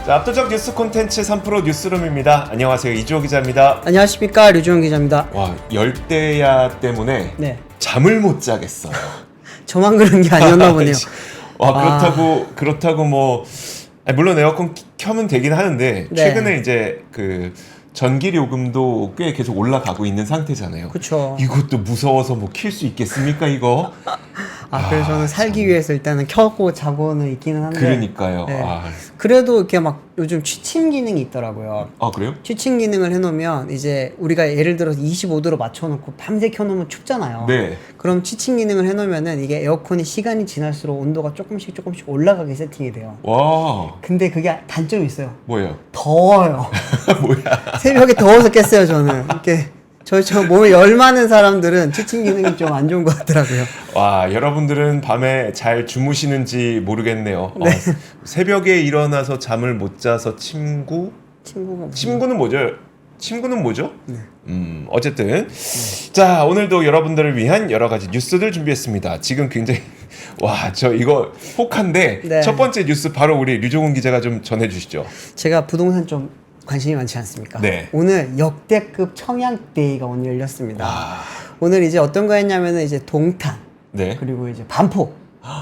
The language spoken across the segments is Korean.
자, 압도적 뉴스 콘텐츠 3프로 뉴스룸입니다. 안녕하세요, 이주호 기자입니다. 안녕하십니까, 류주원 기자입니다. 와, 열대야 때문에 네. 잠을 못 자겠어요. 저만 그런 게 아니었나 보네요. 와, 그렇다고 뭐 물론 에어컨 켜면 되긴 하는데 네. 최근에 이제 그 전기 요금도 꽤 계속 올라가고 있는 상태잖아요. 그렇죠. 이것도 무서워서 뭐 킬 수 있겠습니까, 이거? 그래서 저는 살기 위해서 일단은 켜고 자고는 있기는 한데. 그러니까요. 네. 그래도 이렇게 막 요즘 취침 기능이 있더라고요. 그래요? 취침 기능을 해놓으면 이제 우리가 예를 들어서 25도로 맞춰놓고 밤새 켜놓으면 춥잖아요. 네. 그럼 취침 기능을 해놓으면은 이게 에어컨이 시간이 지날수록 온도가 조금씩 올라가게 세팅이 돼요. 와. 근데 그게 단점이 있어요. 뭐예요? 더워요. 뭐야? 새벽에 더워서 깼어요, 저는. 이렇게. 저 몸에 열 많은 사람들은 취침 기능이 좀 안 좋은 것 같더라고요. 와, 여러분들은 밤에 잘 주무시는지 모르겠네요. 네. 새벽에 일어나서 잠을 못 자서 침구는 뭐죠? 침구는 뭐죠? 네. 어쨌든 자, 오늘도 여러분들을 위한 여러 가지 뉴스들 준비했습니다. 지금 굉장히 저 이거 혹한데 네. 첫 번째 뉴스 바로 우리 류종훈 기자가 좀 전해주시죠. 제가 부동산 좀 관심이 많지 않습니까? 네. 오늘 역대급 청약데이가 오늘 열렸습니다. 오늘 이제 어떤 거였냐면은 이제 동탄, 네. 그리고 이제 반포,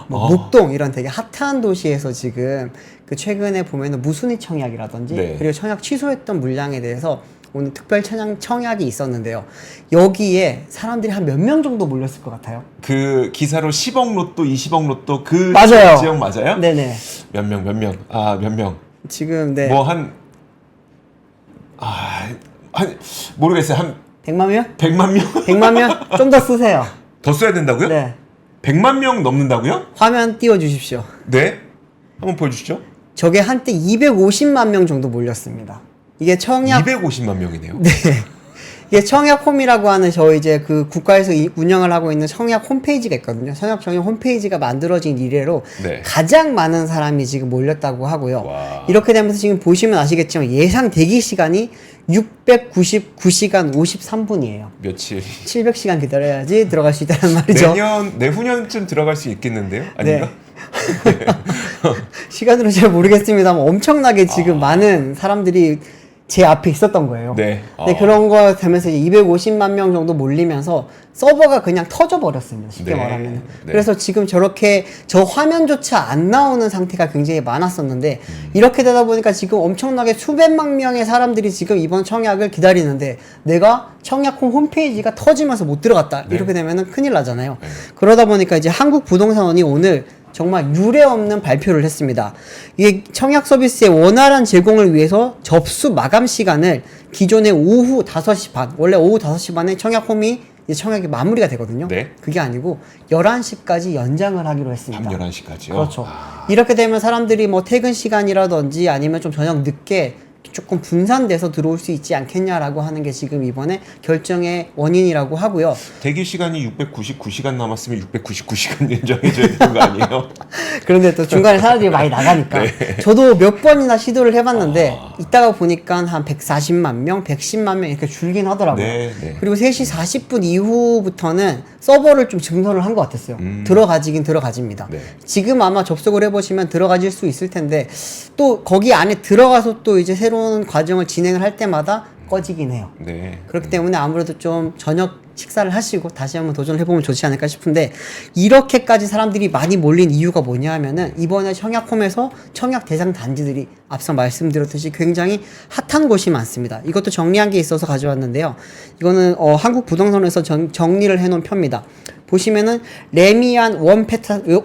목동 이런 되게 핫한 도시에서 지금 그 최근에 보면은 무순위 청약이라든지 네. 그리고 청약 취소했던 물량에 대해서 오늘 특별 청약이 있었는데요. 여기에 사람들이 한 몇 명 정도 몰렸을 것 같아요? 그 기사로 10억 로또, 20억 로또 그 맞아요. 지역 맞아요? 네네. 몇 명? 지금 네. 뭐 모르겠어요. 한 100만 명? 100만 명? 100만 명? 좀 더 쓰세요. 더 써야 된다고요? 네. 100만 명 넘는다고요? 화면 띄워주십시오. 네. 한번 보여주시죠. 저게 한때 250만 명 정도 몰렸습니다. 이게 청약 250만 명이네요. 네. 이게 청약홈이라고 하는 저희 이제 그 국가에서 운영을 하고 있는 청약 홈페이지가 있거든요. 청약 홈페이지가 만들어진 이래로 네. 가장 많은 사람이 지금 몰렸다고 하고요. 와. 이렇게 되면서 지금 보시면 아시겠지만 예상 대기 시간이 699시간 53분이에요. 며칠? 700시간 기다려야지 들어갈 수 있다는 말이죠. 내후년쯤 들어갈 수 있겠는데요? 아닌가? 네. 시간으로 잘 모르겠습니다만 엄청나게 지금 많은 사람들이 제 앞에 있었던 거예요. 네. 근데 그런 거 되면서 이제 250만 명 정도 몰리면서 서버가 그냥 터져버렸습니다. 쉽게 네. 말하면. 네. 그래서 지금 저렇게 저 화면조차 안 나오는 상태가 굉장히 많았었는데 이렇게 되다 보니까 지금 엄청나게 수백만 명의 사람들이 지금 이번 청약을 기다리는데 내가 청약홈 홈페이지가 터지면서 못 들어갔다. 네. 이렇게 되면은 큰일 나잖아요. 네. 그러다 보니까 이제 한국부동산원이 오늘 정말 유례 없는 발표를 했습니다. 이게 청약 서비스의 원활한 제공을 위해서 접수 마감 시간을 기존의 오후 5시 반, 원래 오후 5시 반에 청약홈이 이제 청약이 마무리가 되거든요. 네. 그게 아니고 11시까지 연장을 하기로 했습니다. 밤 11시까지요? 그렇죠. 이렇게 되면 사람들이 뭐 퇴근 시간이라든지 아니면 좀 저녁 늦게 조금 분산돼서 들어올 수 있지 않겠냐라고 하는 게 지금 이번에 결정의 원인이라고 하고요. 대기 시간이 699시간 남았으면 699시간 연장해줘야 되는 거 아니에요? 그런데 또 중간에 사람들이 많이 나가니까 저도 몇 번이나 시도를 해봤는데 이따가 보니까 한 140만 명, 110만 명 이렇게 줄긴 하더라고요. 네. 그리고 3시 40분 이후부터는 서버를 좀 증설을 한 것 같았어요. 들어가집니다. 네. 지금 아마 접속을 해보시면 들어가질 수 있을 텐데 또 거기 안에 들어가서 또 이제 새로운 과정을 진행을 할 때마다 꺼지긴 해요. 네. 그렇기 때문에 아무래도 좀 저녁 식사를 하시고 다시 한번 도전을 해보면 좋지 않을까 싶은데 이렇게까지 사람들이 많이 몰린 이유가 뭐냐 하면은 이번에 청약홈에서 청약 대상 단지들이 앞서 말씀드렸듯이 굉장히 핫한 곳이 많습니다. 이것도 정리한 게 있어서 가져왔는데요. 이거는 한국부동산에서 정리를 해놓은 표입니다. 보시면은 레미안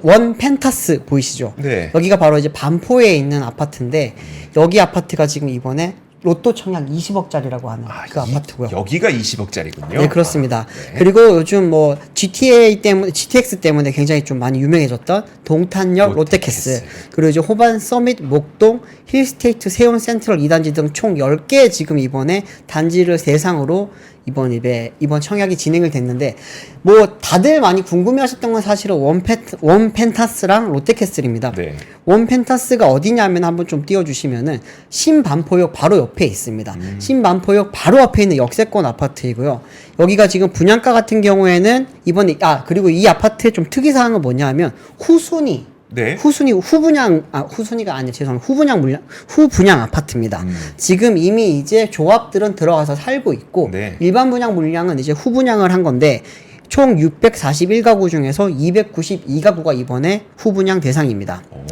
원펜타스 보이시죠? 네. 여기가 바로 이제 반포에 있는 아파트인데 여기 아파트가 지금 이번에 로또 청약 20억짜리라고 하는 그 아파트고요. 여기가 20억짜리군요. 네, 그렇습니다. 네. 그리고 요즘 뭐 GTX 때문에 굉장히 좀 많이 유명해졌던 동탄역 롯데캐슬, 그리고 이제 호반 서밋, 목동, 힐스테이트, 세운 센트럴 2단지 등 총 10개 지금 이번에 단지를 대상으로 이번 청약이 진행을 됐는데 뭐 다들 많이 궁금해하셨던 건 사실은 원펜타스랑 롯데캐슬입니다. 네. 원펜타스가 어디냐면 한번 좀 띄워주시면은 신반포역 바로 옆에 있습니다. 신반포역 바로 앞에 있는 역세권 아파트이고요. 여기가 지금 분양가 같은 경우에는 이번에 그리고 이 아파트의 좀 특이사항은 뭐냐 하면 후순위 네. 후순위가 아니에요. 죄송합니다. 후분양 아파트입니다. 지금 이미 이제 조합들은 들어가서 살고 있고 네. 일반 분양 물량은 이제 후분양을 한 건데 총 641가구 중에서 292가구가 이번에 후분양 대상입니다. 오.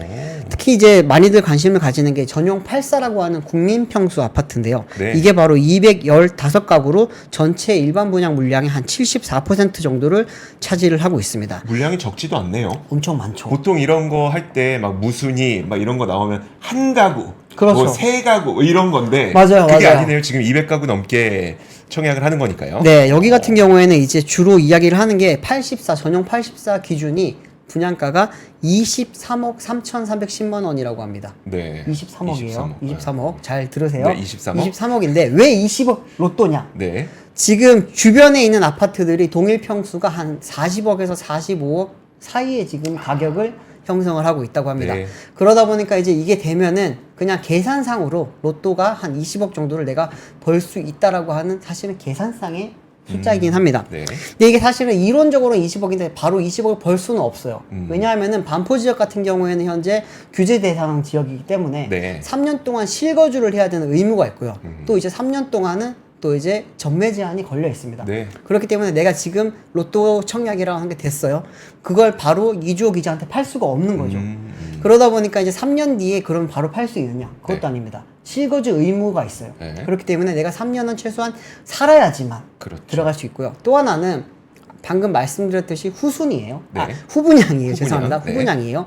특히 이제 많이들 관심을 가지는 게 전용 84라고 하는 국민평수 아파트인데요. 네. 이게 바로 215가구로 전체 일반 분양 물량의 한 74% 정도를 차지를 하고 있습니다. 물량이 적지도 않네요. 엄청 많죠. 보통 이런 거 할 때 막 무순위 막 이런 거 나오면 한 가구, 그렇죠. 뭐 세 가구 이런 건데 맞아요, 그게 맞아요. 아니네요. 지금 200가구 넘게 청약을 하는 거니까요. 네, 여기 같은 경우에는 이제 주로 이야기를 하는 게 84, 전용 84 기준이 분양가가 23억 3,310만 원이라고 합니다. 네. 23억이에요. 23억. 23억. 잘 들으세요. 네, 23억. 23억인데 왜 20억 로또냐? 네. 지금 주변에 있는 아파트들이 동일 평수가 한 40억에서 45억 사이에 지금 가격을 형성을 하고 있다고 합니다. 네. 그러다 보니까 이제 이게 되면은 그냥 계산상으로 로또가 한 20억 정도를 내가 벌 수 있다라고 하는 사실은 계산상의 숫자이긴 합니다. 네. 근데 이게 사실은 이론적으로는 20억인데 바로 20억을 벌 수는 없어요. 왜냐하면은 반포 지역 같은 경우에는 현재 규제 대상 지역이기 때문에 네. 3년 동안 실거주를 해야 되는 의무가 있고요. 또 이제 3년 동안은 또 이제 전매 제한이 걸려 있습니다. 네. 그렇기 때문에 내가 지금 로또 청약이라고 하는 게 됐어요. 그걸 바로 이주호 기자한테 팔 수가 없는 거죠. 그러다 보니까 이제 3년 뒤에 그럼 바로 팔 수 있느냐? 그것도 네. 아닙니다. 실거주 의무가 있어요. 네. 그렇기 때문에 내가 3년은 최소한 살아야지만 그렇죠. 들어갈 수 있고요. 또 하나는 방금 말씀드렸듯이 후순이에요. 네. 후분양이에요. 후분양. 죄송합니다. 네. 후분양이에요.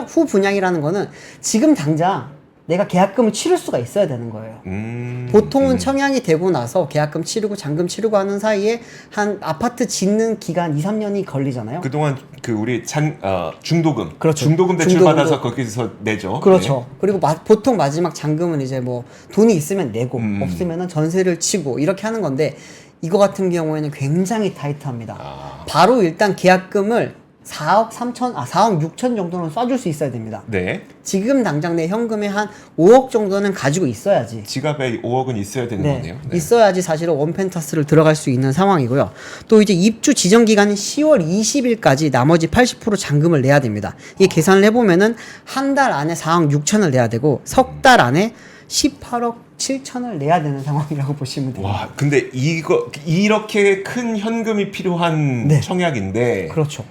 후분양이라는 거는 지금 당장 내가 계약금을 치를 수가 있어야 되는 거예요. 보통은 청약이 되고 나서 계약금 치르고 잔금 치르고 하는 사이에 한 아파트 짓는 기간 2, 3년이 걸리잖아요. 그동안 그 우리 중도금, 그렇죠. 중도금 대출 중도금도- 받아서 거기서 내죠. 그렇죠. 그리고 보통 마지막 잔금은 이제 뭐 돈이 있으면 내고 없으면은 전세를 치고 이렇게 하는 건데 이거 같은 경우에는 굉장히 타이트합니다. 바로 일단 계약금을 4억 6천 정도는 쏴줄 수 있어야 됩니다. 네. 지금 당장 내 현금에 한 5억 정도는 가지고 있어야지. 지갑에 5억은 있어야 되는 거네요. 네. 있어야지 사실은 원펜타스를 들어갈 수 있는 상황이고요. 또 이제 입주 지정 기간은 10월 20일까지 나머지 80% 잔금을 내야 됩니다. 이게 계산을 해보면은 한 달 안에 4억 6천을 내야 되고 석 달 안에 18억 7천을 내야 되는 상황이라고 보시면 됩니다. 와, 근데 이렇게 큰 현금이 필요한 네. 청약인데 그렇죠.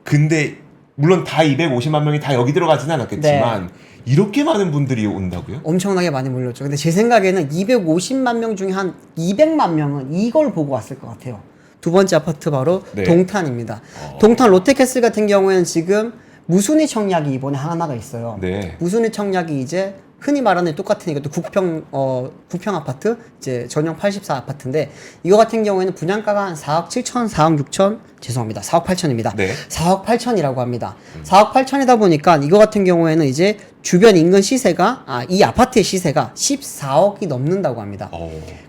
근데 물론 다 250만 명이 다 여기 들어가지는 않았겠지만 이렇게 많은 분들이 온다고요? 엄청나게 많이 몰렸죠. 근데 제 생각에는 250만 명 중에 한 200만 명은 이걸 보고 왔을 것 같아요. 두 번째 아파트 바로 네. 동탄입니다. 동탄 롯데캐슬 같은 경우에는 지금 무순위 청약이 이번에 하나가 있어요. 네. 무순위 청약이 이제 흔히 말하는 똑같은 이것도 국평 아파트 이제 전용 84 아파트인데 이거 같은 경우에는 분양가가 한 4억 7천, 4억 6천 죄송합니다. 4억 8천입니다. 네. 4억 8천이라고 합니다. 4억 8천이다 보니까 이거 같은 경우에는 이제 주변 인근 시세가 이 아파트의 시세가 14억이 넘는다고 합니다.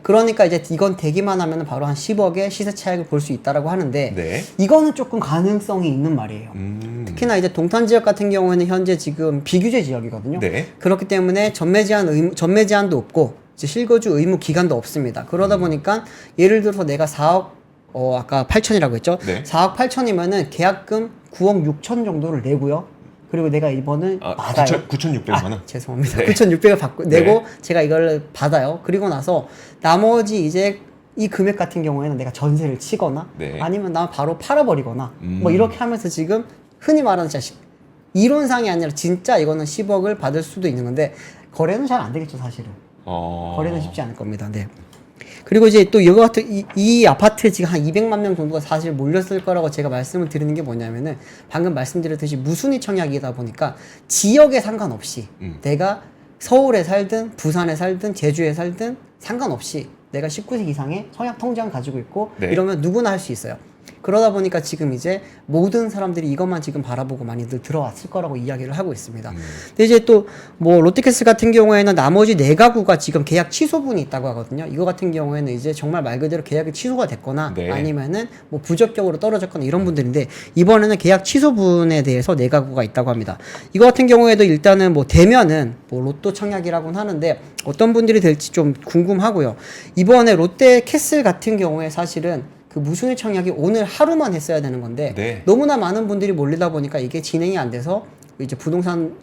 그러니까 이제 이건 되기만 하면 바로 한 10억의 시세 차익을 볼 수 있다라고 하는데 네. 이거는 조금 가능성이 있는 말이에요. 특히나 이제 동탄 지역 같은 경우에는 현재 지금 비규제 지역이거든요. 네. 그렇기 때문에 전매 제한도 없고 이제 실거주 의무 기간도 없습니다. 그러다 보니까 예를 들어서 내가 4억 아까 8천이라고 했죠. 네. 4억 8천이면은 계약금 9억 6천 정도를 내고요. 그리고 내가 이번을 받아요. 9,600만 원. 죄송합니다. 네. 9,600을 내고 네. 제가 이걸 받아요. 그리고 나서 나머지 이제 이 금액 같은 경우에는 내가 전세를 치거나 네. 아니면 나 바로 팔아버리거나 뭐 이렇게 하면서 지금 흔히 말하는 진짜 이론상이 아니라 진짜 이거는 10억을 받을 수도 있는 건데 거래는 잘 안 되겠죠 사실은. 거래는 쉽지 않을 겁니다. 네. 그리고 이제 또 이거 같은 이 아파트에 지금 한 200만 명 정도가 사실 몰렸을 거라고 제가 말씀을 드리는 게 뭐냐면은 방금 말씀드렸듯이 무순위 청약이다 보니까 지역에 상관없이 내가 서울에 살든 부산에 살든 제주에 살든 상관없이 내가 19세 이상의 청약 통장 가지고 있고 네. 이러면 누구나 할 수 있어요. 그러다 보니까 지금 이제 모든 사람들이 이것만 지금 바라보고 많이들 들어왔을 거라고 이야기를 하고 있습니다. 근데 이제 또 뭐 롯데캐슬 같은 경우에는 나머지 4가구가 지금 계약 취소분이 있다고 하거든요. 이거 같은 경우에는 이제 정말 말 그대로 계약이 취소가 됐거나 네. 아니면은 뭐 부적격으로 떨어졌거나 이런 분들인데 이번에는 계약 취소분에 대해서 4가구가 있다고 합니다. 이거 같은 경우에도 일단은 뭐 되면은 뭐 로또 청약이라고는 하는데 어떤 분들이 될지 좀 궁금하고요. 이번에 롯데캐슬 같은 경우에 사실은 그 무순위 청약이 오늘 하루만 했어야 되는 건데 네. 너무나 많은 분들이 몰리다 보니까 이게 진행이 안 돼서 이제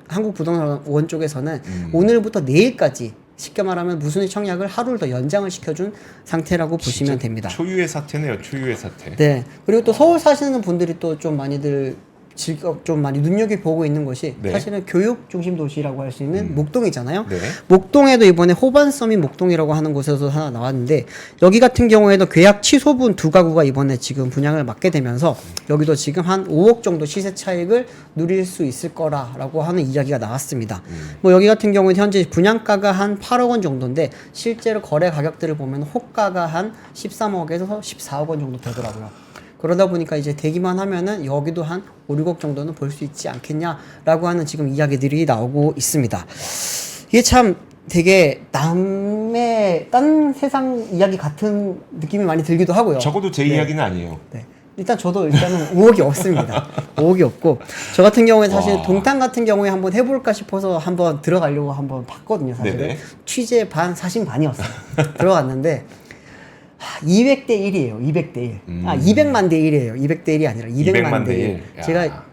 한국 부동산원 쪽에서는 오늘부터 내일까지 쉽게 말하면 무순위 청약을 하루를 더 연장을 시켜준 상태라고 보시면 됩니다. 초유의 사태네요. 초유의 사태. 네. 그리고 또 서울 사시는 분들이 또 좀 많이들 좀 많이 눈여겨보고 있는 것이 네. 사실은 교육 중심 도시라고 할 수 있는 목동이잖아요. 네. 목동에도 이번에 호반서민 목동이라고 하는 곳에서 하나 나왔는데 여기 같은 경우에도 계약 취소분 두 가구가 이번에 지금 분양을 맡게 되면서 여기도 지금 한 5억 정도 시세 차익을 누릴 수 있을 거라고 하는 이야기가 나왔습니다. 뭐 여기 같은 경우는 현재 분양가가 한 8억 원 정도인데 실제로 거래 가격들을 보면 호가가 한 13억에서 14억 원 정도 되더라고요. 그러다 보니까 이제 되기만 하면은 여기도 한 5, 6억 정도는 볼 수 있지 않겠냐라고 하는 지금 이야기들이 나오고 있습니다. 이게 참 되게 딴 세상 이야기 같은 느낌이 많이 들기도 하고요. 적어도 제 네. 이야기는 아니에요. 네. 일단 저도 일단은 5억이 없습니다. 5억이 없고 저 같은 경우에 사실 와. 동탄 같은 경우에 한번 해볼까 싶어서 한번 들어가려고 한번 봤거든요. 사실은 네네. 취재 반 사심 반이었어요. 들어갔는데 200대 1이에요. 200대 1. 200만 대 1이에요. 200대 1이 아니라 200만 대 1. 야. 제가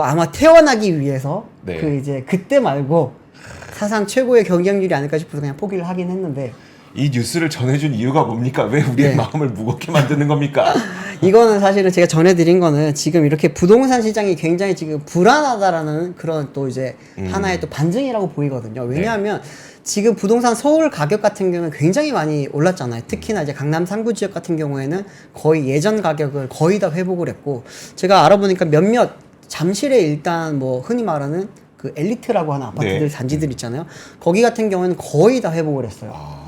아마 태어나기 위해서 네. 그때 말고 사상 최고의 경쟁률이 아닐까 싶어서 그냥 포기를 하긴 했는데 이 뉴스를 전해준 이유가 뭡니까? 왜 우리의 네. 마음을 무겁게 만드는 겁니까? 이거는 사실은 제가 전해드린 거는 지금 이렇게 부동산 시장이 굉장히 지금 불안하다라는 그런 또 이제 하나의 또 반증이라고 보이거든요. 왜냐하면 지금 부동산 서울 가격 같은 경우는 굉장히 많이 올랐잖아요. 특히나 이제 강남 3구 지역 같은 경우에는 거의 예전 가격을 거의 다 회복을 했고 제가 알아보니까 몇몇 잠실에 일단 뭐 흔히 말하는 그 엘리트라고 하는 아파트들 네. 단지들 있잖아요. 거기 같은 경우에는 거의 다 회복을 했어요.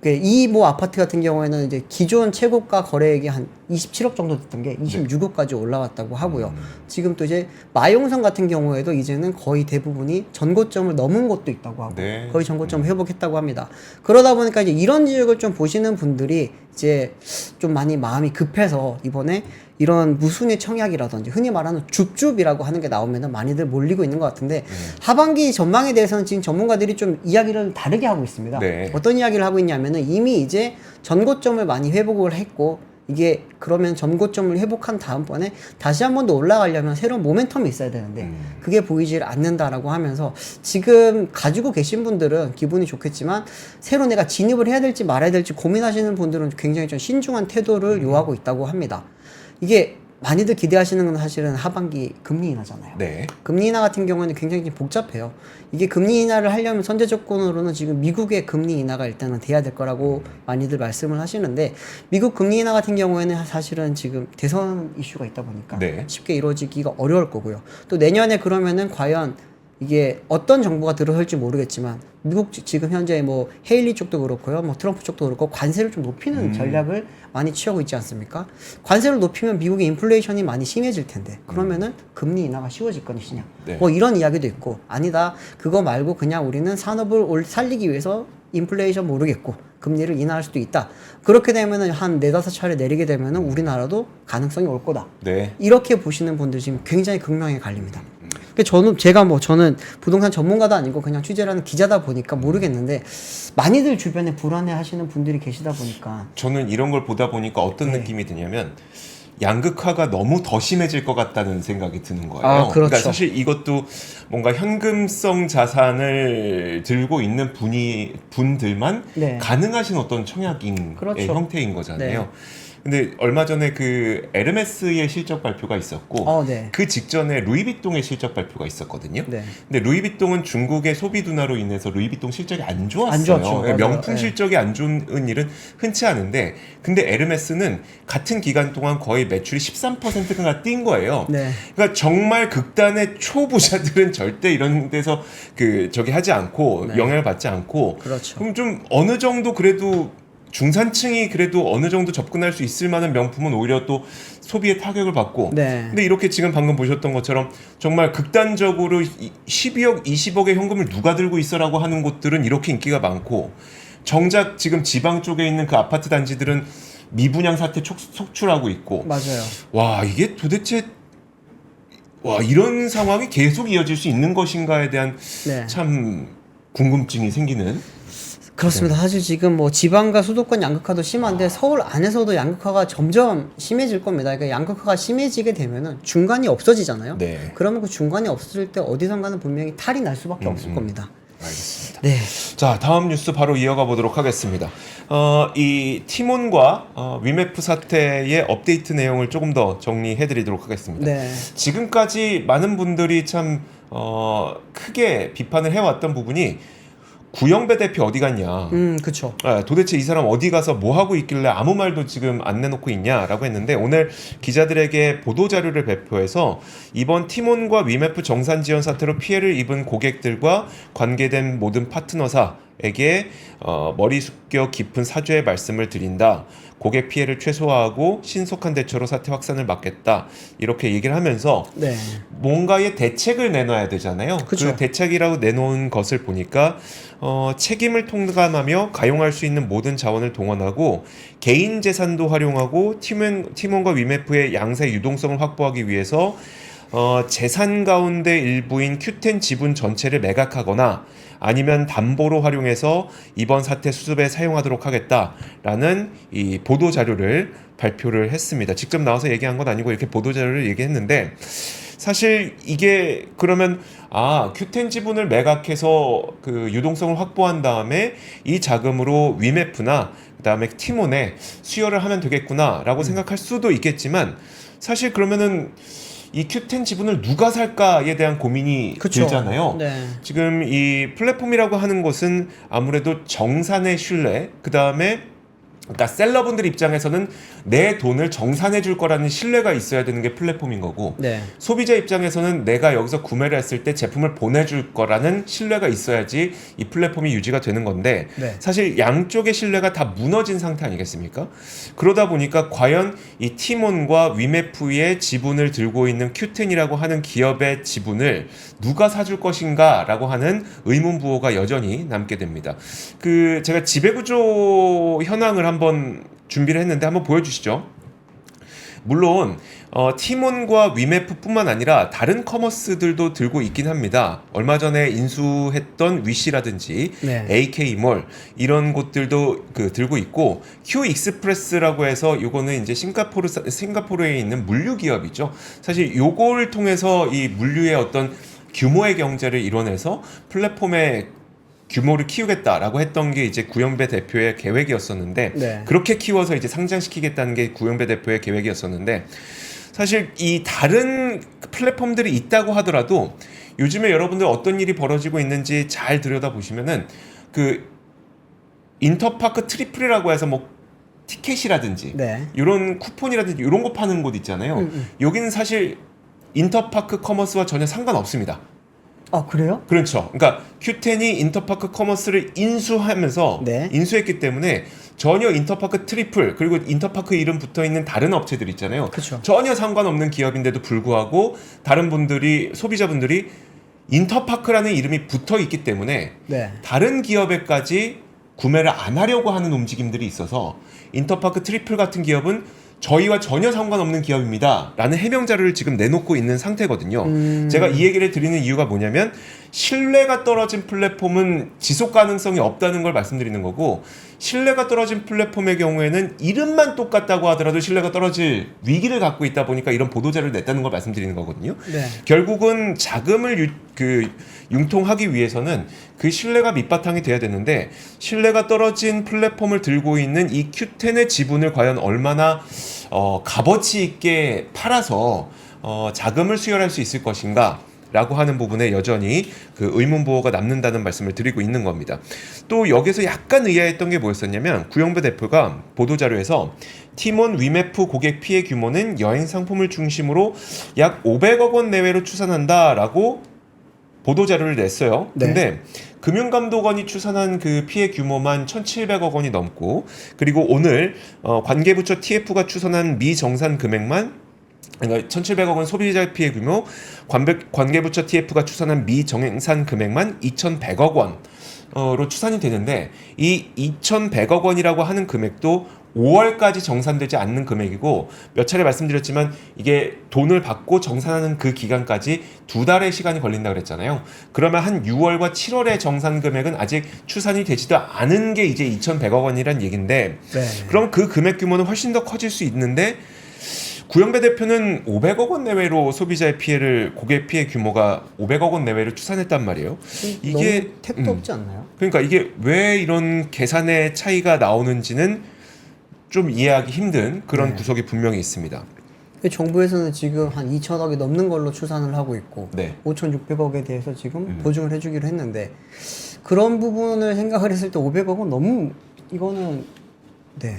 이 뭐 아파트 같은 경우에는 이제 기존 최고가 거래액이 한 27억 정도 됐던 게 26억까지 올라왔다고 하고요. 지금 또 이제 마용성 같은 경우에도 이제는 거의 대부분이 전고점을 넘은 곳도 있다고 하고 네. 거의 전고점을 회복했다고 합니다. 그러다 보니까 이제 이런 지역을 좀 보시는 분들이 이제 좀 많이 마음이 급해서 이번에 이런 무순위 청약이라든지 흔히 말하는 줍줍이라고 하는 게 나오면은 많이들 몰리고 있는 것 같은데 하반기 전망에 대해서는 지금 전문가들이 좀 이야기를 다르게 하고 있습니다. 네. 어떤 이야기를 하고 있냐면은 이미 이제 전고점을 많이 회복을 했고 이게 그러면 전고점을 회복한 다음번에 다시 한 번 더 올라가려면 새로운 모멘텀이 있어야 되는데 그게 보이질 않는다라고 하면서 지금 가지고 계신 분들은 기분이 좋겠지만 새로 내가 진입을 해야 될지 말아야 될지 고민하시는 분들은 굉장히 좀 신중한 태도를 요하고 있다고 합니다. 이게 많이들 기대하시는 건 사실은 하반기 금리 인하잖아요. 네. 금리 인하 같은 경우에는 굉장히 좀 복잡해요. 이게 금리 인하를 하려면 선제 조건으로는 지금 미국의 금리 인하가 일단은 돼야 될 거라고 많이들 말씀을 하시는데 미국 금리 인하 같은 경우에는 사실은 지금 대선 이슈가 있다 보니까 네. 쉽게 이루어지기가 어려울 거고요. 또 내년에 그러면은 과연 이게 어떤 정부가 들어설지 모르겠지만 미국 지금 현재 뭐 헤일리 쪽도 그렇고요, 뭐 트럼프 쪽도 그렇고 관세를 좀 높이는 전략을 많이 취하고 있지 않습니까? 관세를 높이면 미국의 인플레이션이 많이 심해질 텐데 그러면은 금리 인하가 쉬워질 것이냐? 네. 뭐 이런 이야기도 있고 아니다 그거 말고 그냥 우리는 산업을 살리기 위해서 인플레이션 모르겠고 금리를 인하할 수도 있다. 그렇게 되면은 한 4-5차례 내리게 되면은 우리나라도 가능성이 올 거다. 네. 이렇게 보시는 분들 지금 굉장히 극명하게 갈립니다. 저는 부동산 전문가도 아니고 그냥 취재를 하는 기자다 보니까 모르겠는데 많이들 주변에 불안해 하시는 분들이 계시다 보니까 저는 이런 걸 보다 보니까 어떤 느낌이 드냐면 양극화가 너무 더 심해질 것 같다는 생각이 드는 거예요. 아, 그렇죠. 그러니까 사실 이것도 뭔가 현금성 자산을 들고 있는 분들만 네. 가능하신 어떤 청약의 그렇죠. 형태인 거잖아요. 네. 근데 얼마 전에 그 에르메스의 실적 발표가 있었고 네. 그 직전에 루이비통의 실적 발표가 있었거든요. 네. 근데 루이비통은 중국의 소비 둔화로 인해서 루이비통 실적이 안 좋았어요. 안 좋았죠. 맞아요. 명품 네. 실적이 안 좋은 일은 흔치 않은데 근데 에르메스는 같은 기간 동안 거의 매출이 13%가 뛴 거예요. 네. 그러니까 정말 극단의 초부자들은 절대 이런 데서 저기 하지 않고 네. 영향을 받지 않고 그렇죠. 그럼 좀 어느 정도 그래도 중산층이 그래도 어느 정도 접근할 수 있을 만한 명품은 오히려 또 소비에 타격을 받고 네. 근데 이렇게 지금 방금 보셨던 것처럼 정말 극단적으로 12억, 20억의 현금을 누가 들고 있어라고 하는 곳들은 이렇게 인기가 많고 정작 지금 지방 쪽에 있는 그 아파트 단지들은 미분양 사태 속출하고 있고 맞아요. 와 이게 도대체 이런 상황이 계속 이어질 수 있는 것인가에 대한 네. 참 궁금증이 생기는 그렇습니다. 사실 지금 뭐 지방과 수도권 양극화도 심한데 서울 안에서도 양극화가 점점 심해질 겁니다. 그러니까 양극화가 심해지게 되면은 중간이 없어지잖아요. 네. 그러면 그 중간이 없어질 때 어디선가는 분명히 탈이 날 수밖에 없을 겁니다. 알겠습니다. 네. 자, 다음 뉴스 바로 이어가 보도록 하겠습니다. 이 티몬과 위메프 사태의 업데이트 내용을 조금 더 정리해드리도록 하겠습니다. 네. 지금까지 많은 분들이 참 크게 비판을 해왔던 부분이 구영배 대표 어디 갔냐. 그쵸. 도대체 이 사람 어디 가서 뭐 하고 있길래 아무 말도 지금 안 내놓고 있냐라고 했는데 오늘 기자들에게 보도 자료를 배포해서 이번 티몬과 위메프 정산 지원 사태로 피해를 입은 고객들과 관계된 모든 파트너사에게 머리 숙여 깊은 사죄의 말씀을 드린다. 고객 피해를 최소화하고 신속한 대처로 사태 확산을 막겠다. 이렇게 얘기를 하면서 네. 뭔가의 대책을 내놔야 되잖아요. 그쵸. 그 대책이라고 내놓은 것을 보니까 책임을 통감하며 가용할 수 있는 모든 자원을 동원하고 개인 재산도 활용하고 팀원과 위메프의 양세 유동성을 확보하기 위해서 재산 가운데 일부인 Q10 지분 전체를 매각하거나 아니면 담보로 활용해서 이번 사태 수습에 사용하도록 하겠다라는 이 보도 자료를 발표를 했습니다. 직접 나와서 얘기한 건 아니고 이렇게 보도 자료를 얘기했는데 사실 이게 그러면 Q10 지분을 매각해서 그 유동성을 확보한 다음에 이 자금으로 위메프나 그다음에 티몬에 수여를 하면 되겠구나라고 생각할 수도 있겠지만 사실 그러면은 이 Q10 지분을 누가 살까에 대한 고민이 그쵸. 들잖아요. 네. 지금 이 플랫폼이라고 하는 것은 아무래도 정산의 신뢰, 그 다음에 그러니까 셀러분들 입장에서는 내 돈을 정산해 줄 거라는 신뢰가 있어야 되는 게 플랫폼인 거고 네. 소비자 입장에서는 내가 여기서 구매를 했을 때 제품을 보내줄 거라는 신뢰가 있어야지 이 플랫폼이 유지가 되는 건데 네. 사실 양쪽의 신뢰가 다 무너진 상태 아니겠습니까? 그러다 보니까 과연 이 티몬과 위메프의 지분을 들고 있는 Q10이라고 하는 기업의 지분을 누가 사줄 것인가 라고 하는 의문부호가 여전히 남게 됩니다. 그 제가 지배구조 현황을 한번 준비를 했는데 한번 보여주시죠. 물론 티몬과 위메프뿐만 아니라 다른 커머스들도 들고 있긴 합니다. 얼마 전에 인수했던 위시라든지 네. AK몰 이런 곳들도 들고 있고 Q익스프레스라고 해서 요거는 이제 싱가포르에 있는 물류 기업이죠. 사실 요걸 통해서 이 물류의 어떤 규모의 경제를 이뤄내서 플랫폼의 규모를 키우겠다라고 했던 게 이제 구영배 대표의 계획이었었는데 네. 그렇게 키워서 이제 상장시키겠다는 게 구영배 대표의 계획이었었는데 사실 이 다른 플랫폼들이 있다고 하더라도 요즘에 여러분들 어떤 일이 벌어지고 있는지 잘 들여다보시면은 그 인터파크 트리플이라고 해서 뭐 티켓이라든지 네. 이런 쿠폰이라든지 이런 거 파는 곳 있잖아요. 여기는 사실 인터파크 커머스와 전혀 상관없습니다. 그래요? 그렇죠. 그러니까 Q10이 인터파크 커머스를 인수하면서 네. 인수했기 때문에 전혀 인터파크 트리플 그리고 인터파크 이름 붙어 있는 다른 업체들 있잖아요. 그쵸. 전혀 상관없는 기업인데도 불구하고 다른 분들이 소비자분들이 인터파크라는 이름이 붙어 있기 때문에 네. 다른 기업에까지 구매를 안 하려고 하는 움직임들이 있어서 인터파크 트리플 같은 기업은 저희와 전혀 상관없는 기업입니다 라는 해명 자료를 지금 내놓고 있는 상태거든요. 제가 이 얘기를 드리는 이유가 뭐냐면 신뢰가 떨어진 플랫폼은 지속 가능성이 없다는 걸 말씀드리는 거고 신뢰가 떨어진 플랫폼의 경우에는 이름만 똑같다고 하더라도 신뢰가 떨어질 위기를 갖고 있다 보니까 이런 보도자료를 냈다는 걸 말씀드리는 거거든요. 네. 결국은 자금을 융통하기 위해서는 그 신뢰가 밑바탕이 돼야 되는데 신뢰가 떨어진 플랫폼을 들고 있는 이 Q10의 지분을 과연 얼마나 값어치 있게 팔아서 자금을 수혈할 수 있을 것인가 라고 하는 부분에 여전히 그 의문부호가 남는다는 말씀을 드리고 있는 겁니다. 또 여기서 약간 의아했던 게 뭐였었냐면 구영배 대표가 보도자료에서 티몬 위메프 고객 피해 규모는 여행 상품을 중심으로 약 500억 원 내외로 추산한다라고 보도자료를 냈어요. 네. 근데 금융감독원이 추산한 그 피해 규모만 1,700억 원이 넘고 그리고 오늘 관계부처 TF가 추산한 미정산 금액만 그러니까 1,700억 원 소비자 피해 규모, 관계부처 TF가 추산한 미정산 금액만 2,100억 원으로 추산이 되는데 이 2,100억 원이라고 하는 금액도 5월까지 정산되지 않는 금액이고 몇 차례 말씀드렸지만 이게 돈을 받고 정산하는 그 기간까지 2달의 시간이 걸린다 그랬잖아요. 그러면 한 6월과 7월의 정산 금액은 아직 추산이 되지도 않은 게 이제 2,100억 원이란 얘긴데 네. 그럼 그 금액 규모는 훨씬 더 커질 수 있는데 구영배 대표는 500억 원 내외로 소비자의 피해를 고객 피해 규모가 500억 원 내외로 추산했단 말이에요. 이게 너무 택도 없지 않나요? 그러니까 이게 왜 이런 계산의 차이가 나오는지는 좀 이해하기 힘든 그런 네. 구석이 분명히 있습니다. 정부에서는 지금 한 2천억이 넘는 걸로 추산을 하고 있고 네. 5,600억에 대해서 지금 보증을 해주기로 했는데 그런 부분을 생각을 했을 때 500억은 너무 이거는 네.